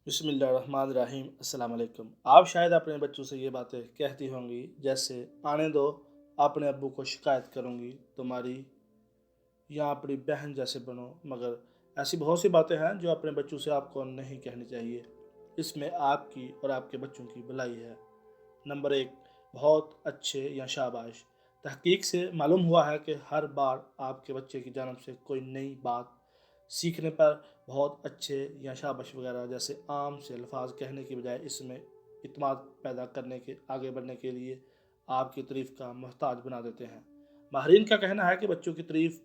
بسم اللہ الرحمن الرحیم۔ السلام علیکم۔ آپ شاید اپنے بچوں سے یہ باتیں کہتی ہوں گی جیسے آنے دو، اپنے ابو کو شکایت کروں گی تمہاری، یا اپنی بہن جیسے بنو، مگر ایسی بہت سی باتیں ہیں جو اپنے بچوں سے آپ کو نہیں کہنی چاہیے۔ اس میں آپ کی اور آپ کے بچوں کی بھلائی ہے۔ نمبر 1، بہت اچھے یا شاباش۔ تحقیق سے معلوم ہوا ہے کہ ہر بار آپ کے بچے کی جانب سے کوئی نئی بات سیکھنے پر بہت اچھے یا شاباش وغیرہ جیسے عام سے الفاظ کہنے کی بجائے اس میں اعتماد پیدا کرنے کے آگے بڑھنے کے لیے آپ کی تعریف کا محتاج بنا دیتے ہیں۔ ماہرین کا کہنا ہے کہ بچوں کی تعریف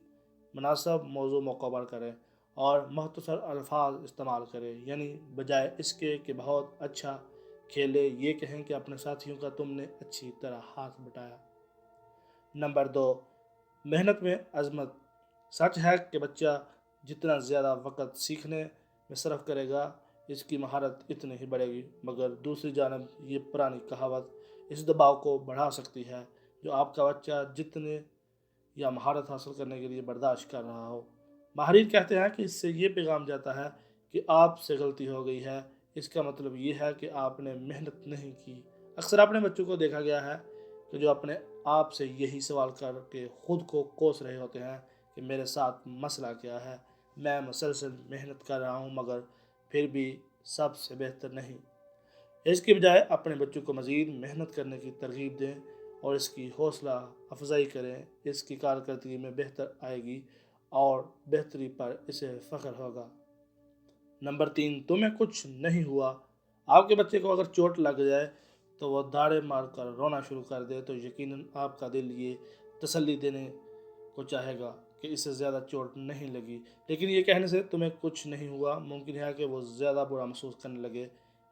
مناسب موضوع موقع پر کریں اور مختصر الفاظ استعمال کریں، یعنی بجائے اس کے کہ بہت اچھا کھیلے، یہ کہیں کہ اپنے ساتھیوں کا تم نے اچھی طرح ہاتھ بٹایا۔ نمبر 2، محنت میں عظمت۔ سچ ہے کہ بچہ جتنا زیادہ وقت سیکھنے میں صرف کرے گا، اس کی مہارت اتنی ہی بڑھے گی، مگر دوسری جانب یہ پرانی کہاوت اس دباؤ کو بڑھا سکتی ہے جو آپ کا بچہ جتنے یا مہارت حاصل کرنے کے لیے برداشت کر رہا ہو۔ ماہرین کہتے ہیں کہ اس سے یہ پیغام جاتا ہے کہ آپ سے غلطی ہو گئی ہے، اس کا مطلب یہ ہے کہ آپ نے محنت نہیں کی۔ اکثر اپنے بچوں کو دیکھا گیا ہے کہ جو اپنے آپ سے یہی سوال کر کے خود کو کوس رہے ہوتے ہیں کہ میرے ساتھ مسئلہ کیا ہے، میں مسلسل محنت کر رہا ہوں مگر پھر بھی سب سے بہتر نہیں۔ اس کی بجائے اپنے بچوں کو مزید محنت کرنے کی ترغیب دیں اور اس کی حوصلہ افزائی کریں، اس کی کارکردگی میں بہتر آئے گی اور بہتری پر اسے فخر ہوگا۔ نمبر 3، تمہیں کچھ نہیں ہوا۔ آپ کے بچے کو اگر چوٹ لگ جائے تو وہ دھاڑے مار کر رونا شروع کر دے تو یقیناً آپ کا دل یہ تسلی دینے کو چاہے گا کہ اسے زیادہ چوٹ نہیں لگی، لیکن یہ کہنے سے تمہیں کچھ نہیں ہوا ممکن ہے کہ وہ زیادہ برا محسوس کرنے لگے۔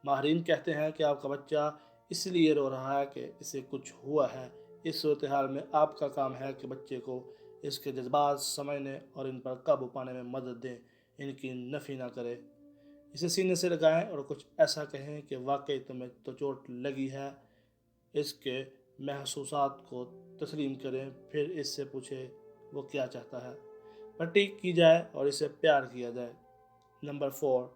ماہرین کہتے ہیں کہ آپ کا بچہ اس لیے رو رہا ہے کہ اسے کچھ ہوا ہے۔ اس صورتحال میں آپ کا کام ہے کہ بچے کو اس کے جذبات سمجھنے اور ان پر قابو پانے میں مدد دیں، ان کی نفی نہ کریں۔ اسے سینے سے لگائیں اور کچھ ایسا کہیں کہ واقعی تمہیں تو چوٹ لگی ہے، اس کے محسوسات کو تسلیم کریں، پھر اس سے پوچھیں وہ کیا چاہتا ہے، پٹی کی جائے اور اسے پیار کیا جائے۔ نمبر 4،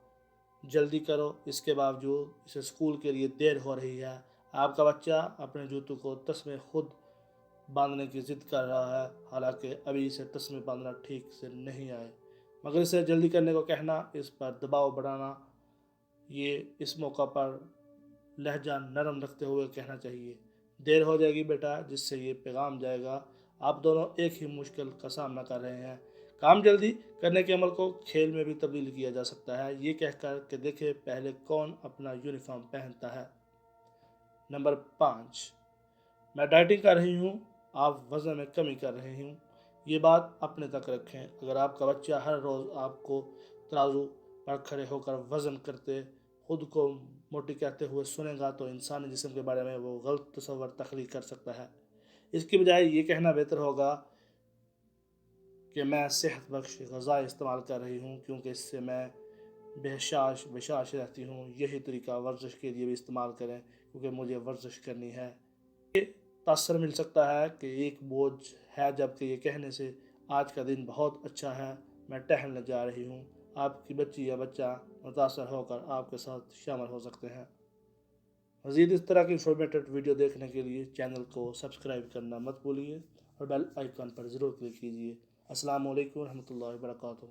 جلدی کرو۔ اس کے باوجود اسے اسکول کے لیے دیر ہو رہی ہے، آپ کا بچہ اپنے جوتوں کو تسمے خود باندھنے کی ضد کر رہا ہے، حالانکہ ابھی اسے تسمے باندھنا ٹھیک سے نہیں آئے، مگر اسے جلدی کرنے کو کہنا، اس پر دباؤ بڑھانا، یہ اس موقع پر لہجہ نرم رکھتے ہوئے کہنا چاہیے، دیر ہو جائے گی بیٹا، جس سے یہ پیغام جائے گا آپ دونوں ایک ہی مشکل کا سامنا کر رہے ہیں۔ کام جلدی کرنے کے عمل کو کھیل میں بھی تبدیل کیا جا سکتا ہے، یہ کہہ کر کہ دیکھیں پہلے کون اپنا یونیفارم پہنتا ہے۔ نمبر 5، میں ڈائٹنگ کر رہی ہوں، آپ وزن میں کمی کر رہے ہوں، یہ بات اپنے تک رکھیں۔ اگر آپ کا بچہ ہر روز آپ کو ترازو پر کھڑے ہو کر وزن کرتے خود کو موٹی کہتے ہوئے سنے گا تو انسانی جسم کے بارے میں وہ غلط تصور تخلیق کر سکتا ہے۔ اس کی بجائے یہ کہنا بہتر ہوگا کہ میں صحت بخش غذائیں استعمال کر رہی ہوں کیونکہ اس سے میں بشاش رہتی ہوں۔ یہی طریقہ ورزش کے لیے بھی استعمال کریں کیونکہ مجھے ورزش کرنی ہے۔ یہ تاثر مل سکتا ہے کہ ایک بوجھ ہے، جبکہ یہ کہنے سے آج کا دن بہت اچھا ہے، میں ٹہلنے جا رہی ہوں، آپ کی بچی یا بچہ متاثر ہو کر آپ کے ساتھ شامل ہو سکتے ہیں۔ مزید اس طرح کی انفارمیٹیو ویڈیو دیکھنے کے لیے چینل کو سبسکرائب کرنا مت بھولیے اور بیل آئیکن پر ضرور کلک کیجیے۔ السلام علیکم ورحمۃ اللہ وبرکاتہ۔